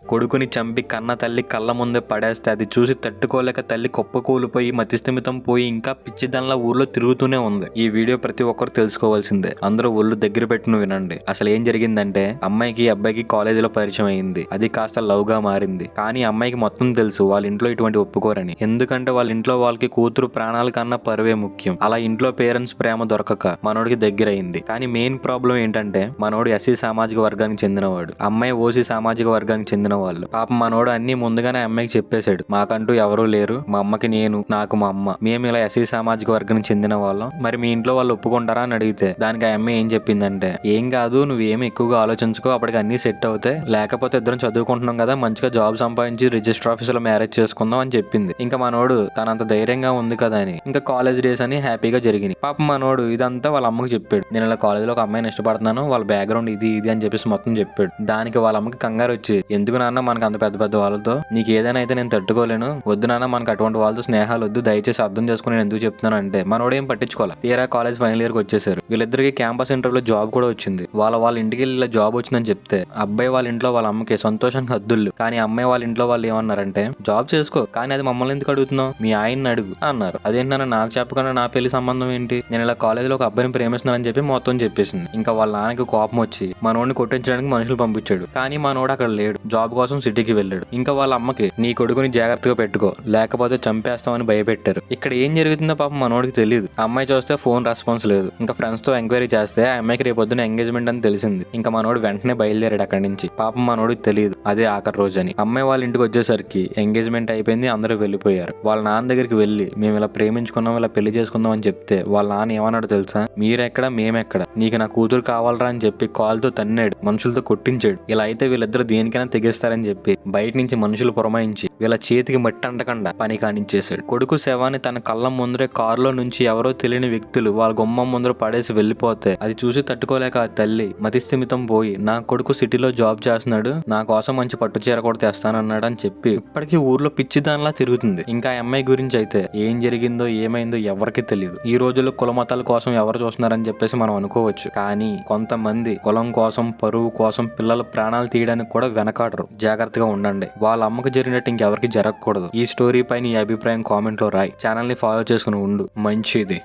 కొడుకుని చంపి కన్న తల్లి కళ్ళ ముందే పడేస్తే అది చూసి తట్టుకోలేక తల్లి కుప్పకూలిపోయి మతిస్థిమితం పోయి ఇంకా పిచ్చిదన్లా ఊర్లో తిరుగుతూనే ఉంది. ఈ వీడియో ప్రతి ఒక్కరు తెలుసుకోవాల్సిందే. అందరూ ఒళ్ళు దగ్గర పెట్టును వినండి. అసలు ఏం జరిగిందంటే అమ్మాయికి అబ్బాయికి కాలేజీలో పరిచయం అయింది. అది కాస్త లవ్ గా మారింది. కానీ అమ్మాయికి మొత్తం తెలుసు వాళ్ళ ఇంట్లో ఇటువంటి ఒప్పుకోరని. ఎందుకంటే వాళ్ళ ఇంట్లో వాళ్ళకి కూతురు ప్రాణాల కన్నా పరువే ముఖ్యం. అలా ఇంట్లో పేరెంట్స్ ప్రేమ దొరకక మనోడికి దగ్గర అయింది. కానీ మెయిన్ ప్రాబ్లం ఏంటంటే మనోడు ఎస్సీ సామాజిక వర్గానికి చెందినవాడు, అమ్మాయి ఓసీ సామాజిక వర్గానికి చెందిన వాళ్ళు. పాపం మనోడు అన్ని ముందుగానే అమ్మాయికి చెప్పేశాడు. మాకంటూ ఎవరూ లేరు, మా అమ్మకి నేను, నాకు మా అమ్మ, మేము ఇలా ఎస్సీ సామాజిక వర్గానికి చెందిన వాళ్ళం, మరి మీ ఇంట్లో వాళ్ళు ఒప్పుకుంటారా అని అడిగితే దానికి ఆ అమ్మాయి ఏం చెప్పిందంటే, ఏం కాదు నువ్వేమి ఎక్కువగా ఆలోచించుకో, అప్పటికి అన్ని సెట్ అవుతాయి, లేకపోతే ఇద్దరం చదువుకుంటున్నాం కదా, మంచిగా జాబ్ సంపాదించి రిజిస్టర్ ఆఫీసులో మ్యారేజ్ చేసుకుందాం అని చెప్పింది. ఇంకా మనోడు తనంత ధైర్యంగా ఉంది కదా అని ఇంకా కాలేజ్ డేస్ అని హ్యాపీగా జరిగింది. పాపం మనోడు ఇదంతా వాళ్ళ అమ్మకి చెప్పాడు. నేను ఇలా కాలేజీలో ఒక అమ్మాయిని ఇష్టపడుతున్నాను, వాళ్ళ బ్యాక్గ్రౌండ్ ఇది అని చెప్పేసి మొత్తం చెప్పాడు. దానికి వాళ్ళ అమ్మకి కంగారు వచ్చి, ఎందుకు నాన్న మనకు అంత పెద్ద పెద్ద వాళ్ళతో, నీకు ఏదైనా అయితే నేను తట్టుకోలేను, వద్దు నాన్న మనకు అటువంటి వాళ్ళతో స్నేహాలు వద్దు, దయచేసి అర్థం చేసుకుని నేను ఎందుకు చెప్తున్నాను అంటే మనోడు ఏం పట్టించుకోవాలి. తీరా కాలేజ్ ఫైనల్ ఇయర్ కి వచ్చేసారు. వీళ్ళిద్దరికి క్యాంపస్ ఇంటర్వ్యూలో జాబ్ కూడా వచ్చింది. వాళ్ళ ఇంటికి వెళ్ళి జాబ్ వచ్చిందని చెప్తే అబ్బాయి వాళ్ళ ఇంట్లో వాళ్ళ అమ్మకి సంతోషానికి హద్దులు. కానీ అమ్మాయి వాళ్ళ ఇంట్లో వాళ్ళు ఏమన్నారంటే, జాబ్ చేసుకో కానీ అది మమ్మల్ని ఎందుకు అడుగుతున్నావు, మీ ఆయన్ని అడుగు అన్నారు. అదేంటన్నా నాకు చెప్పకుండా నా పెళ్లి సంబంధం ఏంటి, నేను ఇలా కాలేజీలో ఒక అబ్బాయిని ప్రేమిస్తున్నానని చెప్పి మొత్తం చెప్పేసింది. ఇంకా వాళ్ళ నాన్నకి కోపం వచ్చి మనోడిని కొట్టించడానికి మనుషులు పంపించాడు. కానీ మనోడు అక్కడ లేడు, జాబ్ కోసం సిటీకి వెళ్ళాడు. ఇంకా వాళ్ళ అమ్మకి నీ కొడుకుని జాగ్రత్తగా పెట్టుకో లేకపోతే చంపేస్తామని భయపెట్టారు. ఇక్కడ ఏం జరుగుతుందో పాపం మనోడికి తెలియదు. అమ్మాయి చూస్తే ఫోన్ రెస్పాన్స్ లేదు. ఇంకా ఫ్రెండ్స్ తో ఎంక్వైరీ చేస్తే ఆ అమ్మాయికి రేపొద్దున ఎంగేజ్మెంట్ అని తెలిసింది. ఇంకా మనోడు వెంటనే బయలుదేరాడు అక్కడి నుంచి. పాపం మనోడికి తెలియదు అదే ఆఖరి రోజు అని. అమ్మాయి వాళ్ళ ఇంటికి వచ్చేసరికి ఎంగేజ్మెంట్ అయిపోయింది, అందరూ వెళ్ళిపోయారు. వాళ్ళ నాన్న దగ్గరికి వెళ్ళి మేము ఇలా ప్రేమించుకున్నాం, ఇలా పెళ్లి చేసుకుందాం అని చెప్తే వాళ్ళ నాన్న ఏమన్నాడు తెలుసా, మీరెక్కడ మేమెక్కడ, నీకు నా కూతురు కావాలరా అని చెప్పి కాల్తో తన్నాడు, మనుషులతో కొట్టించాడు. ఇలా అయితే వీళ్ళిద్దరు దేనికైనా తెగిస్తారని చెప్పి బయట నుంచి మనుషులు పురమాయించి వీళ్ళ చేతికి మట్టి అంటకుండా పని కానిచ్చేశాడు. కొడుకు శవాన్ని తన కళ్ళ ముందరే కారులో నుంచి ఎవరో తెలియని వ్యక్తులు వాళ్ళ గుమ్మం ముందర పడేసి వెళ్ళిపోతే అది చూసి తట్టుకోలేక ఆ తల్లి మతిస్థిమితం పోయి, నా కొడుకు సిటీలో జాబ్ చేస్తున్నాడు, నా కోసం మంచి పట్టు చీర కూడా తెస్తానన్నాడు అని చెప్పి ఇప్పటికీ ఊర్లో పిచ్చిదానిలా తిరుగుతుంది. ఇంకా ఆ అమ్మాయి గురించి అయితే ఏం జరిగిందో ఏమైందో ఎవరికి తెలియదు. ఈ రోజుల్లో కుల మతాల కోసం ఎవరు చూస్తున్నారని చెప్పేసి మనం అనుకోవచ్చు. కానీ కొంతమంది కులం కోసం, పరువు కోసం పిల్లల ప్రాణాలు తీయడానికి కూడా వెనకాడరు. జాగ్రత్తగా ఉండండి. వాళ్ళ అమ్మకు జరిగినట్టు ఇంకెవరికి జరగకూడదు. ఈ స్టోరీ పైన ఈ అభిప్రాయం కామెంట్ లో రాయి. ఛానల్ ని ఫాలో చేసుకుని ఉండు. మంచిది.